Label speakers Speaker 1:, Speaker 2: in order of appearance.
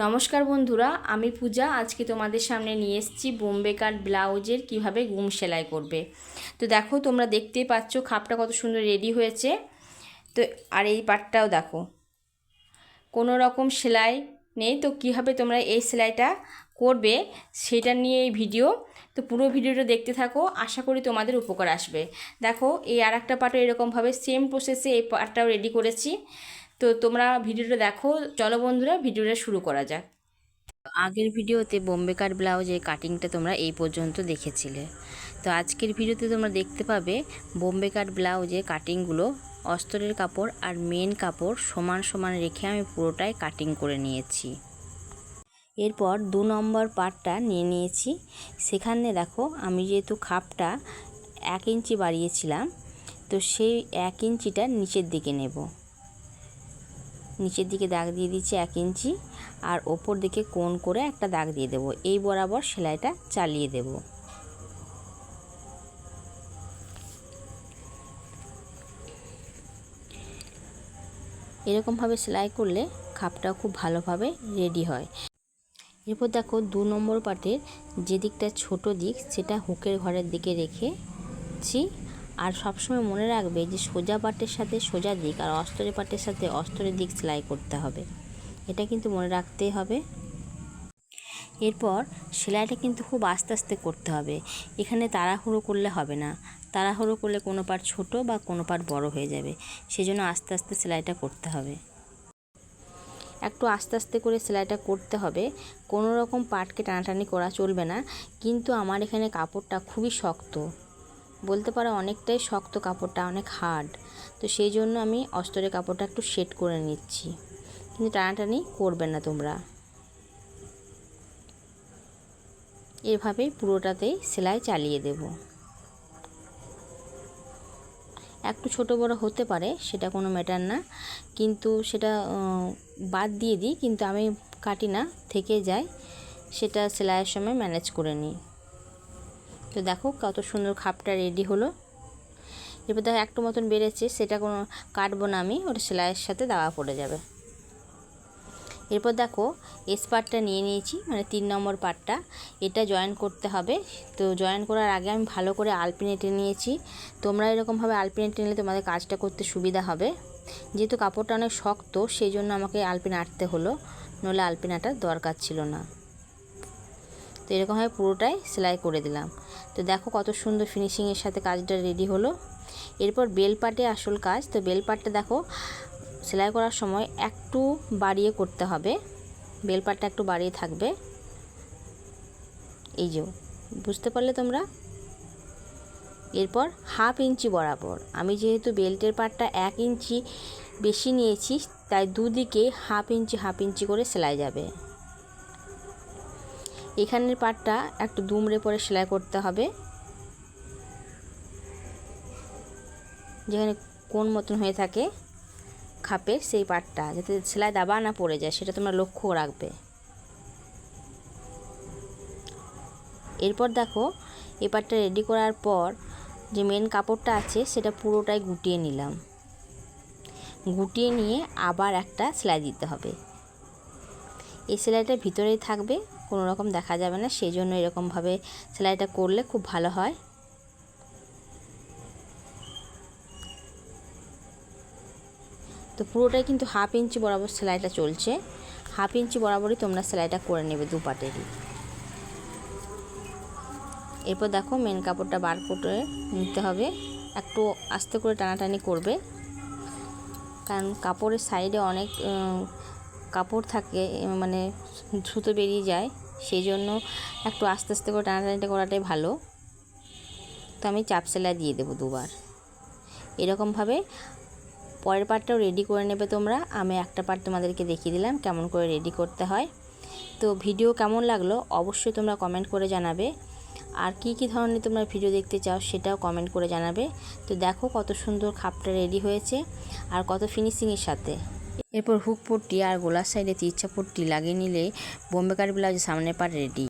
Speaker 1: নমস্কার বন্ধুরা, আমি পূজা। আজকে তোমাদের সামনে নিয়ে এসেছি বোম্বে কাট ব্লাউজের কিভাবে গুম সেলাই করবে। তো দেখো, তোমরা দেখতেই পাচ্ছ খাপটা কত সুন্দর রেডি হয়েছে। তো আর এই পাটটাও দেখো, কোনো রকম সেলাই নেই। তো কীভাবে তোমরা এই সেলাইটা করবে সেটা নিয়ে এই ভিডিও। তো পুরো ভিডিওটা দেখতে থাকো, আশা করি তোমাদের উপকার আসবে। দেখো, এই আর একটা পাটও এরকমভাবে সেম প্রসেসে এই পাটটাও রেডি করেছি। তো তোমরা ভিডিওটা দেখো। চলো বন্ধুরা, ভিডিওটা শুরু করা যাক। আগের ভিডিওতে বোম্বে কাট ব্লাউজের কাটিংটা তোমরা এই পর্যন্ত দেখেছিলে। তো আজকের ভিডিওতে তোমরা দেখতে পাবে বোম্বে কাট ব্লাউজের কাটিংগুলো। অস্তরের কাপড় আর মেন কাপড় সমান সমান রেখে আমি পুরোটাই কাটিং করে নিয়েছি। এরপর 2 নম্বর পার্টটা নিয়ে নিয়েছি। সেখানে দেখো, আমি যেহেতু খাপটা 1 ইঞ্চি বাড়িয়েছিলাম, তো সেই 1 ইঞ্চিটা নিচের দিকে নেব। নিচের দিকে দাগ দিয়ে দিচ্ছি 1 ইঞ্চি, আর ওপর দিকে কোণ করে একটা দাগ দিয়ে দেব। এই বরাবর সেলাইটা চালিয়ে দেব। এরকমভাবে সেলাই করলে খাপটা খুব ভালোভাবে রেডি হয়। এরপর দেখো, 2 নম্বর পার্টের যে দিকটা ছোট দিক সেটা হুকের ঘরের দিকে রেখেছি। আর সবসময় মনে রাখবে যে সোজা পাটের সাথে সোজা দিক আর অস্তরের পাটের সাথে অস্তরের দিক সেলাই করতে হবে। এটা কিন্তু মনে রাখতেই হবে। এরপর সেলাইটা কিন্তু খুব আস্তে আস্তে করতে হবে। এখানে তাড়াহুড়ো করলে হবে না। তাড়াহুড়ো করলে কোনো পার্ট ছোট বা কোনো পার্ট বড় হয়ে যাবে। সেজন্য আস্তে আস্তে সেলাইটা করতে হবে। একটু আস্তে আস্তে করে সেলাইটা করতে হবে। কোনো রকম পার্টকে টানাটানি করা চলবে না। কিন্তু আমার এখানে কাপড়টা খুবই শক্ত, বলতে পারো অনেকটাই শক্ত, কাপড়টা অনেক হার্ড। তো সেই জন্য আমি অস্তরের কাপড়টা একটু সেট করে নিচ্ছি। কিন্তু টানাটানি করবে না তোমরা। এভাবেই পুরোটাতেই সেলাই চালিয়ে দেব। একটু ছোট বড় হতে পারে, সেটা কোনো ম্যাটার না, কিন্তু সেটা বাদ দিয়ে দিই। কিন্তু আমি কাটি না, থেকে যায়, সেটা সেলাইয়ের সময় ম্যানেজ করে নিই। তো দেখো কত সুন্দর খাপটা রেডি হলো। এবার দেখো একটু মতন বেড়েছে, সেটা কোনো কাটবো না আমি, ওটা সেলাইয়ের সাথে দেওয়া পড়ে যাবে। এরপর দেখো, এস পার্টটা নিয়ে নিয়েছি, মানে 3 নম্বর পার্টটা। এটা জয়েন করতে হবে। তো জয়েন করার আগে আমি ভালো করে আলপিনে টেনে নিয়েছি। তোমরা এরকমভাবে আলপিনে টেনলে তোমাদের কাজটা করতে সুবিধা হবে। যেহেতু কাপড়টা অনেক শক্ত, সেই জন্য আমাকে আলপিন আটতে হলো, নইলে আলপিন আটার দরকার ছিল না। তো এরকমভাবে পুরোটাই সেলাই করে দিলাম। তো দেখো কত সুন্দর ফিনিশিংয়ের সাথে কাজটা রেডি হলো। এরপর বেল পার্টে আসল কাজ। তো বেল পার্টটা দেখো, সেলাই করার সময় একটু বাড়িয়ে করতে হবে। বেল পার্টটা একটু বাড়িয়ে থাকবে। এই যে, বুঝতে পারলে তোমরা। এরপর 1/2 ইঞ্চি বরাবর, আমি যেহেতু বেল্টের পার্টটা 1 ইঞ্চি বেশি নিয়েছি, তাই দুদিকে 1/2 ইঞ্চি করে সেলাই যাবে। এখানের পার্টটা একটু দুমড়ে পরে সেলাই করতে হবে, যেখানে কোণ মতন হয়ে থাকে খাপের, সেই পার্টটা যাতে সেলাই দাবা না পড়ে যায়, সেটা তোমরা লক্ষ্য রাখবে। এরপর দেখো, এই পার্টটা রেডি করার পর যে মেন কাপড়টা আছে সেটা পুরোটাই গুটিয়ে নিলাম। গুটিয়ে নিয়ে আবার একটা সেলাই দিতে হবে। এই সেলাইটা ভিতরেই থাকবে, কোনো রকম দেখা যাবে না। সেই জন্য এরকমভাবে সেলাইটা করলে খুব ভালো হয়। তো পুরোটাই কিন্তু 1/2 ইঞ্চি বরাবর সেলাইটা চলছে। 1/2 ইঞ্চি বরাবরই তোমরা সেলাইটা করে নেবে দু পাটেরই। এরপর দেখো, মেন কাপড়টা বার করে নিতে হবে। একটু আস্তে করে টানাটানি করবে, কারণ কাপড়ের সাইডে অনেক কাপড় থাকে, মানে সুতো বেরিয়ে যায়। সেই জন্য একটু আস্তে আস্তে করে টানাটানিটা করাটাই ভালো। তো আমি চাপ সেলাই দিয়ে দেবো 2 বার। এরকমভাবে পরের পার্টটাও রেডি করে নেবে তোমরা। আমি একটা পার্ট তোমাদেরকে দেখিয়ে দিলাম কেমন করে রেডি করতে হয়। তো ভিডিও কেমন লাগলো অবশ্যই তোমরা কমেন্ট করে জানাবে। আর কি কি ধরনের তোমরা ভিডিও দেখতে চাও সেটাও কমেন্ট করে জানাবে। তো দেখো কত সুন্দর খাপটা রেডি হয়েছে আর কত ফিনিশিংয়ের সাথে। এরপর হুক পট্টি আর গলার সাইডে তিরছা পট্টি লাগিয়ে নিলে বোম্বে কাট ব্লাউজের সামনের পার্ট রেডি।